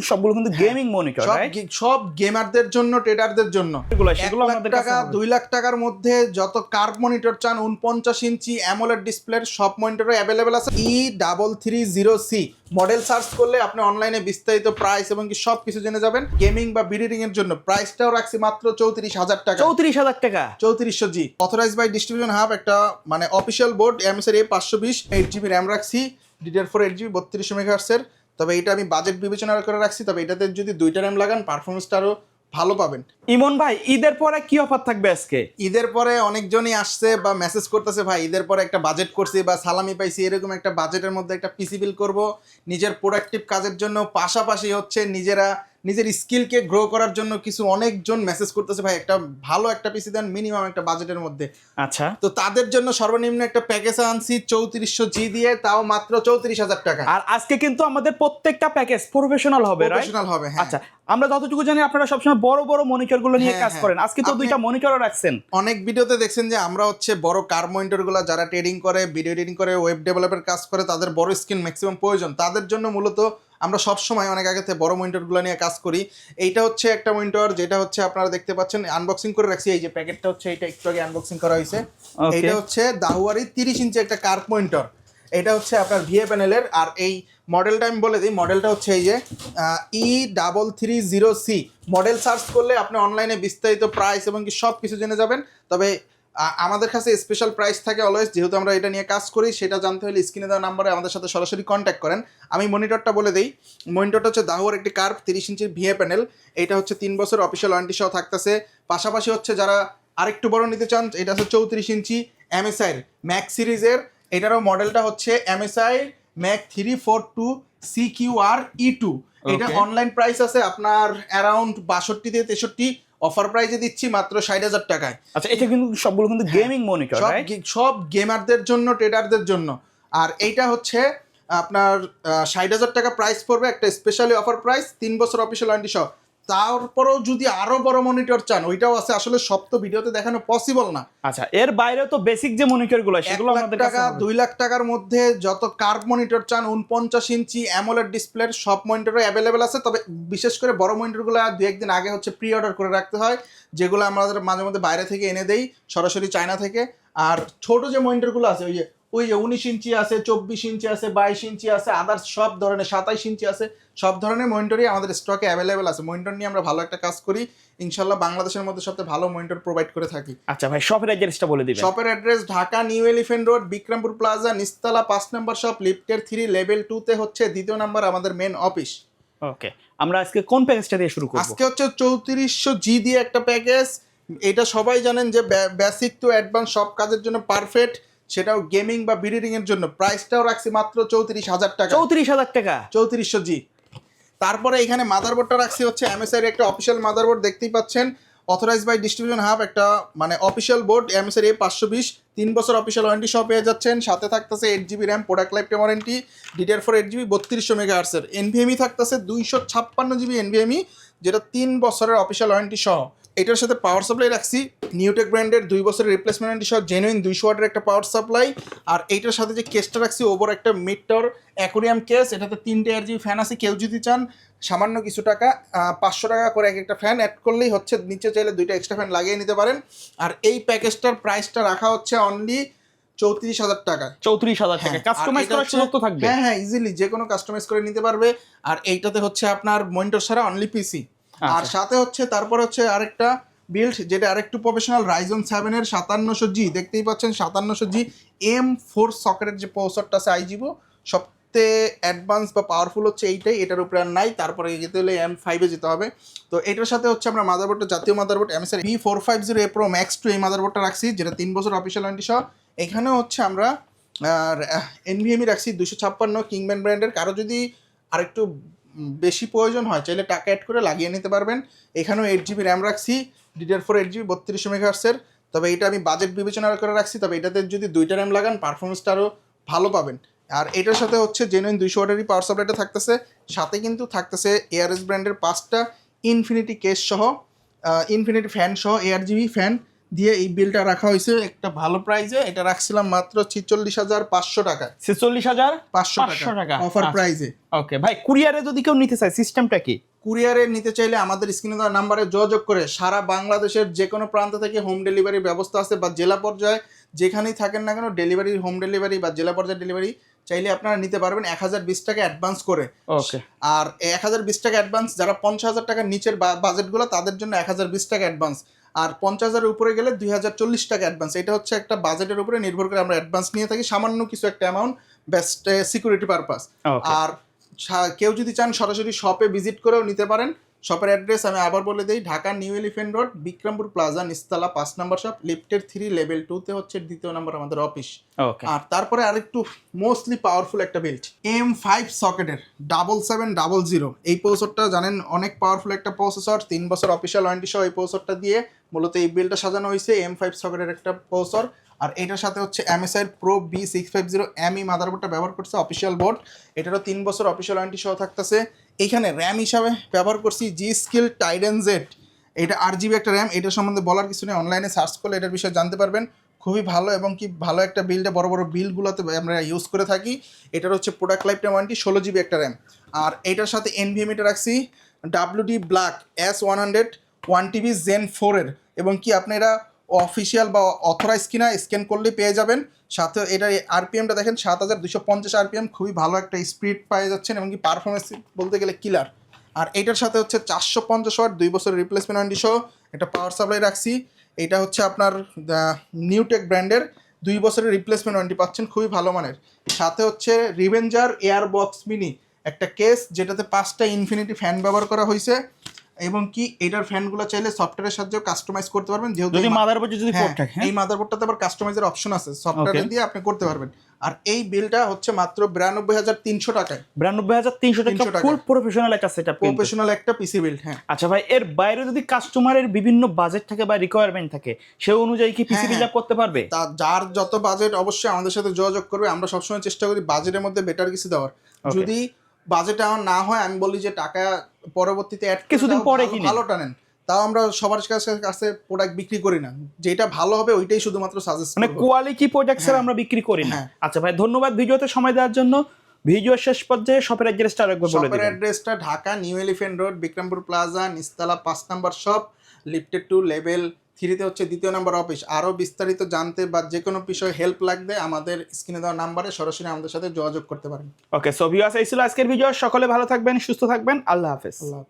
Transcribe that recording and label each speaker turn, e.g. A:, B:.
A: সবগুলো কিন্তু gaming monitor, right?
B: সব গেমারদের জন্য, ট্রেডারদের জন্য।
A: সেগুলো
B: 1 লাখ
A: আমাদের
B: টাকা,
A: কাছে
B: 2 লাখ টাকার মধ্যে যত কার্ভ মনিটর চান, 49 ইঞ্চি অ্যামোলেড ডিসপ্লের সব মনিটরও অ্যাভেলেবেল আছে। E330C মডেল সার্চ করলে আপনি অনলাইনে বিস্তারিত প্রাইস এবং কি সব কিছু জেনে যাবেন। গেমিং বা বিডিং এর জন্য প্রাইসটাও রাখছি মাত্র 34,000 টাকা।
A: 34,000 টাকা,
B: 3400G authorize by distribution hub, একটা মানে official board MSI A520, 8GB RAM রাখছি, DDR4 8GB 3200 মেগাহার্টজের। তবে এটা আমি বাজেট বিবেচনা করে রাখছি, তবে এটাতে যদি 2টা র্যাম লাগান পারফরমেন্সটা আরো ভালো পাবেন।
A: ইমন ভাই, ঈদের পরে কি অফার থাকবে আজকে?
B: ঈদের পরে অনেকজনই আসছে বা মেসেজ করতেছে, ভাই ঈদের পরে একটা বাজেট করছি বা সালামি পাইছি, এরকম একটা বাজেটের মধ্যে একটা পিসি বিল করব নিজের প্রোডাক্টিভ কাজের জন্য, পাশাপাশি হচ্ছে নিজের স্কিলকে গ্রো করার জন্য। কিছু অনেকজন মেসেজ করতেছে, ভাই একটা ভালো একটা পিসি দেন মিনিমাম একটা বাজেটের মধ্যে।
A: আচ্ছা,
B: তো তাদের জন্য সর্বনিম্ন একটা প্যাকেজ আনছি 3400G দিয়ে, তাও মাত্র 34,000 টাকা।
A: আর আজকে কিন্তু আমাদের প্রত্যেকটা প্যাকেজ প্রফেশনাল হবে, রাইট?
B: প্রফেশনাল হবে, হ্যাঁ।
A: আচ্ছা, আমরা যতটুকু জানি আপনারা সবসময় বড় বড় মনিটর গুলো নিয়ে
B: হ্যাঁ,
A: কাজ
B: হ্যাঁ।
A: করেন, আজকে তো
B: আপনি
A: 2টা মনিটরও রাখছেন।
B: অনেক ভিডিওতে দেখছেন যে আমরা হচ্ছে বড় কার মনিটর গুলা, যারা ট্রেডিং করে, ভিডিও এডিটিং করে, ওয়েব ডেভেলপের কাজ করে, তাদের বড় স্ক্রিন ম্যাক্সিমাম প্রয়োজন, তাদের জন্য মূলত আমরা সব সময় অনেক আগে থেকে বড় মনিটরগুলো নিয়ে কাজ করি। এইটা হচ্ছে একটা মনিটর, যেটা হচ্ছে আপনারা দেখতে পাচ্ছেন, আনবক্সিং করে রাখছি। এই যে প্যাকেটটা হচ্ছে, এটা একটু আগে আনবক্সিং করা হয়েছে। এইটা হচ্ছে দাহুয়ারি 30 ইঞ্চি একটা কার্ভ মনিটর। এটা হচ্ছে আপনার ভিএ প্যানেলের। আর এই মডেলটা আমি বলে দিই, মডেলটা হচ্ছে এই যে E330C মডেল সার্চ করলে আপনি অনলাইনে বিস্তারিত প্রাইস এবং কি সব কিছু জেনে যাবেন। তবে আমাদের কাছে স্পেশাল প্রাইস থাকে অলওয়েজ, যেহেতু আমরা এটা নিয়ে কাজ করি। সেটা জানতে হলে স্ক্রিনে দেওয়া নাম্বারে আমাদের সাথে সরাসরি কন্ট্যাক্ট করেন। আমি মনিটরটা বলে দিই। মনিটরটা হচ্ছে দাহুয়ার একটি কার্ভ 30 ইঞ্চির ভিএ প্যানেল। এটা হচ্ছে 3 বছর অফিসিয়াল ওয়ারেন্টি সহ থাকতেছে। পাশাপাশি হচ্ছে যারা আরেকটু বড় নিতে চান, এটা হচ্ছে 34 ইঞ্চি MSI ম্যাক্স সিরিজের। এটারও মডেলটা হচ্ছে MSI ম্যাক 342 CQR-E2। এটা অনলাইন প্রাইস আছে আপনার অ্যারাউন্ড 62 থেকে 63, অফার প্রাইসে দিচ্ছি মাত্র 60,000 টাকায়।
A: আচ্ছা, এটা কিন্তু সবগুলো কিন্তু গেমিং মনিটর, রাইট?
B: সব গেমারদের জন্য, ট্রেডারদের জন্য। আর এইটা হচ্ছে আপনার 60,000 টাকা প্রাইস পড়বে, একটা স্পেশালি অফার প্রাইস, 3 বছর অফিসিয়াল ওয়ারেন্টি সহ। তারপরেও যদি আরো বড় মনিটর চান, ওইটাও আছে। আসলে সব তো ভিডিওতে দেখানো পসিবল না।
A: আচ্ছা, এর বাইরেও তো বেসিক যে মনিটর গুলো, সেগুলো
B: 1 লাখ
A: আমাদের
B: টাকা,
A: কাছে
B: 2 লাখ টাকার মধ্যে যত কার্ভ মনিটর চান, 49 ইঞ্চি অ্যামোলেড ডিসপ্লের সব মনিটরও অ্যাভেলেবেল আছে। তবে বিশেষ করে বড় মনিটরগুলো 2-1 দিন আগে হচ্ছে প্রি অর্ডার করে রাখতে হয়, যেগুলো আমাদের মাঝে মধ্যে বাইরে থেকে এনে দেই, সরাসরি চায়না থেকে। আর ছোট যে মনিটরগুলো আছে, ওই যে 19 ইঞ্চি আছে, 24 ইঞ্চি আছে, 22 ইঞ্চি আছে, আদার্স সব ধরনের, 27 ইঞ্চি আছে, সব ধরনের মনিটরই আমাদের স্টকে অ্যাভেলেবেল আছে। মনিটর নিয়ে আমরা ভালো একটা কাজ করি, ইনশাল্লাহ বাংলাদেশের মধ্যে সবচেয়ে ভালো মনিটর প্রোভাইড করে থাকি।
A: আচ্ছা ভাই, শপের অ্যাড্রেসটা বলে দিবেন।
B: শপের address Dhaka new elephant road, Bikrampur plaza, নিচতলা 5 নম্বর শপ, লিফটের 3 লেভেল 2 তে হচ্ছে 2য় নাম্বার আমাদের মেন অফিস।
A: ওকে, আমরা আজকে কোন প্যাকেজটা দিয়ে শুরু করব?
B: আজকে হচ্ছে 3400G দিয়ে একটা প্যাকেজ। এটা সবাই জানেন যে বেসিক টু অ্যাডভান্স সব কাজের জন্য পারফেক্ট, সেটাও গেমিং বা বিডিং এর জন্য। প্রাইসটাও রাখছি মাত্র 34,000 টাকা।
A: 34,000 টাকা,
B: 3400G। তারপরে এখানে মাদারবোর্ডটা রাখছি হচ্ছে MSI এর একটা অফিসিয়াল মাদারবোর্ড, দেখতেই পাচ্ছেন, অথরাইজ বাই ডিস্ট্রিবিউশন হাব, একটা মানে অফিসিয়াল বোর্ড MSI A520, 3 বছর অফিসিয়াল ওয়ারেন্টি সহ পেয়ে যাচ্ছেন। সাথে থাকতেছে 8GB RAM, product life time warranty, DDR4 8GB 3200 মেগাহার্টজের। NVMe থাকতেছে 256GB NVMe, যেটা 3 বছরের অফিসিয়াল ওয়ারেন্টি সহ। এটার সাথে পাওয়ার সাপ্লাই রাখছি নিউটেক ব্র্যান্ডের 2 বছরের রিপ্লেসমেন্ট ওয়ারেন্টি সহ, জেনুইন 200 ওয়াটের একটা পাওয়ার সাপ্লাই। আর এইটার সাথে যে কেসটা রাখছি, ওপর একটা মিটার অ্যাকোরিয়াম কেস, এটাতে 3টে RGB ফ্যান আছে। কেউ যদি চান সামান্য কিছু টাকা, 500 টাকা করে একটা ফ্যান অ্যাড করলেই হচ্ছে, নিচে চাইলে 2টা এক্সট্রা ফ্যান লাগিয়ে নিতে পারেন। আর এই প্যাকেজটার প্রাইসটা রাখা হচ্ছে অনলি 34,000 টাকা।
A: 34,000 টাকা, কাস্টমাইজ করার সুযোগ তো থাকবে?
B: হ্যাঁ, ইজিলি যে কোনো কাস্টমাইজ করে নিতে পারবে। আর এইটাতে হচ্ছে আপনার মনিটর ছাড়া অনলি পিসি। আর সাথে হচ্ছে তারপর হচ্ছে আরেকটা বিল্ড, যেটা আরেকটু প্রফেশনাল, Ryzen 7 এর 5700G, দেখতেই পাচ্ছেন 5700G M4 সকেটের যে প্রসেসরটা আছে iGPU, সবথেকে অ্যাডভান্স বা পাওয়ারফুল হচ্ছে এইটাই, এটার উপরে আর নাই। তারপরে যেতে হলে M5 এ যেতে হবে। তো এটার সাথে হচ্ছে আমরা মাদারবোর্ডটা, জাতীয় motherboard MSI B450A Pro Max 2 এই মাদারবোর্ডটা রাখছি, যেটা 3 বছর অফিসিয়াল ওয়ারেন্টি সহ। এখানেও হচ্ছে আমরা NVMe রাখছি 256 কিংম্যান ব্র্যান্ডের। কারো যদি আরেকটু বেশি প্রয়োজন হয়, চাইলে টাকা অ্যাড করে লাগিয়ে নিতে পারবেন। এখানেও 8GB র্যাম রাখছি, DDR4 8GB 3200 মেগাহার্টজের। তবে এটা আমি বাজেট বিবেচনা করে রাখছি, তবে এটাতে যদি 2টা র্যাম লাগান পারফরমেন্সটা আরও ভালো পাবেন। আর এটার সাথে হচ্ছে জেনুইন 200 ওয়াটেরই পাওয়ার সাপ্লাইটা থাকতেছে। সাথে কিন্তু থাকতেছে ARS ব্র্যান্ডের 5টা ইনফিনিটি কেস সহ, ইনফিনিটি ফ্যান সহ, ARGB ফ্যান দিয়ে এই বিলটা রাখা হয়েছে একটা ভালো প্রাইসে। এটা রাখছিলাম মাত্র 46,500 টাকায়।
A: 46,500 টাকা
B: অফার প্রাইসে।
A: ওকে ভাই, কুরিয়ারে যদি কেউ নিতে চায় সিস্টেমটা কি?
B: কুরিয়ারে নিতে চাইলে আমাদের স্ক্রিনে দেওয়া নাম্বারে যোগাযোগ করে সারা বাংলাদেশের যে কোনো প্রান্ত থেকে হোম ডেলিভারির ব্যবস্থা আছে, বা জেলা পর্যায়ে যেখানেই থাকেন না কেন ডেলিভারি, হোম ডেলিভারি বা জেলা পর্যায়ে ডেলিভারি চাইলে আপনারা নিতে পারবেন 1020 টাকা অ্যাডভান্স করে।
A: ওকে।
B: আর 1020 টাকা অ্যাডভান্স, যারা 50,000 টাকার নিচের বাজেটগুলো তাদের জন্য 1020 টাকা অ্যাডভান্স, আর 50,000-এর উপরে গেলে 2040 টাকা অ্যাডভান্স। এটা হচ্ছে একটা বাজেটের উপরে নির্ভর করে আমরা অ্যাডভান্স নিয়ে থাকি, সামান্য কিছু একটা অ্যামাউন্ট, বেস্ট সিকিউরিটি পারপাস। আর কেউ যদি চান সরাসরি শপে ভিজিট করেও নিতে পারেন। শপের অ্যাড্রেস আমি আবার বলে দিই, Dhaka new elephant road, Bikrampur plaza, নিচতলা 5 নম্বর শপ, লিফটের 3 লেভেল 2-তে হচ্ছে 2য় নম্বর আমাদের অফিস। আর তারপরে আরেকটু মোস্টলি পাওয়ারফুল একটা বেল্ট, M5 সকেটের 7700। এই প্রসেসরটা জানেন অনেক পাওয়ারফুল একটা প্রসেসর, 3 বছর অফিসিয়াল ওয়ারেন্টি সহ এই প্রসেসরটা দিয়ে মূলত এই বেল্টটা সাজানো হয়েছে। M5 সকেটের একটা প্রসেসর, আর এটার সাথে হচ্ছে MSI Pro B650 ME মাদারবোর্ডটা ব্যবহার করছে, অফিসিয়াল বোর্ড। এটারও 3 বছর অফিসিয়াল ওয়ারেন্টি সহ থাকতেছে। এইখানে র্যাম হিসাবে ব্যবহার করছি G-Skill Tiden Z, এটা 8GB একটা র্যাম। এটার সম্বন্ধে বলার কিছু নেই, অনলাইনে সার্চ করলে এটার বিষয়ে জানতে পারবেন। খুবই ভালো এবং কি ভালো একটা বিল্ডে, বড় বড় বিলগুলোতে আমরা ইউজ করে থাকি। এটার হচ্ছে product life time warranty, 16GB একটা র্যাম। আর এটার সাথে NVMe রাখছি WD Black S100 1TB Zen 4-এর, এবং কি আপনারা অফিসিয়াল বা অথরাইজ কিনা স্ক্যান করলে পেয়ে যাবেন। সাথে এটার আরপিএমটা দেখেন 7250 আরপিএম, খুবই ভালো একটা স্পিড পেয়ে যাচ্ছেন, এবং কি পারফরমেন্স বলতে গেলে কিলার। আর এটার সাথে হচ্ছে 450 ওয়াট 2 বছরের রিপ্লেসমেন্ট ওয়ারেন্টি সহ একটা পাওয়ার সাপ্লাই রাখছি। এটা হচ্ছে আপনার নিউটেক ব্র্যান্ডের 2 বছরের রিপ্লেসমেন্ট ওয়ারেন্টি পাচ্ছেন, খুবই ভালো মানের। সাথে হচ্ছে রিভেঞ্জার এয়ারবক্স মিনি একটা কেস, যেটাতে 5টা ইনফিনিটি ফ্যান ব্যবহার করা হয়েছে, এবং কি এটার ফ্যানগুলো চাইলে সফটওয়্যারের সাহায্যে কাস্টমাইজ করতে পারবেন। যেহেতু
A: যদি মাদারবোর্ডে যদি পোর্ট থাকে,
B: এই মাদারবোর্ডটাতে আবার কাস্টমাইজের অপশন আছে, সফটওয়্যার দিয়ে আপনি করতে পারবেন। আর এই বিলটা হচ্ছে মাত্র 92,300 টাকায়।
A: 92,300 টাকা ফুল প্রফেশনাল একটা সেটআপ,
B: প্রফেশনাল একটা পিসি বিল্ড। হ্যাঁ
A: আচ্ছা ভাই, এর বাইরে যদি কাস্টমারের বিভিন্ন বাজেট থাকে বা রিকোয়ারমেন্ট থাকে, সেই অনুযায়ী কি পিসি বিল্ড আপ করতে পারবে?
B: তা যার যত বাজেট অবশ্যই আমাদের সাথে যোগাযোগ করবে। আমরা সবসময় চেষ্টা করি বাজেটের মধ্যে বেটার কিছু দেওয়ার। যদি বাজেট আমার না হয়, আমি বলি যে টাকা পরবর্তীতে অ্যাড
A: কিছুদিন পরে কিনে
B: ভালোটা নেন, তাও আমরা সবার কাছে প্রোডাক্ট বিক্রি করি না, যেটা ভালো হবে ওইটাই শুধুমাত্র সাজেস্ট
A: মানে কোয়ালিটি প্রোডাক্টস আমরা বিক্রি করি না। আচ্ছা ভাই, ধন্যবাদ ভিডিওতে সময় দেওয়ার জন্য। ভিডিও শেষ পর্যায়ে শপের অ্যাড্রেসটা আরেকবার বলে দিন।
B: শপের অ্যাড্রেসটা Dhaka new elephant road, Bikrampur plaza, নিচতলা 5 নম্বর শপ, লিফটেড 2 লেভেল 3-তে হচ্ছে 2য় নম্বর অফিস। আরও বিস্তারিত জানতে বা যে কোনো বিষয়ে হেল্প লাগবে আমাদের স্ক্রিনে দেওয়া নাম্বারে সরাসরি আমাদের সাথে যোগাযোগ করতে পারেন।
A: ওকে, সো ভিউয়ার্স, এই ছিল আজকের ভিডিও। সকলে ভালো থাকবেন, সুস্থ থাকবেন। আল্লাহ হাফেজ।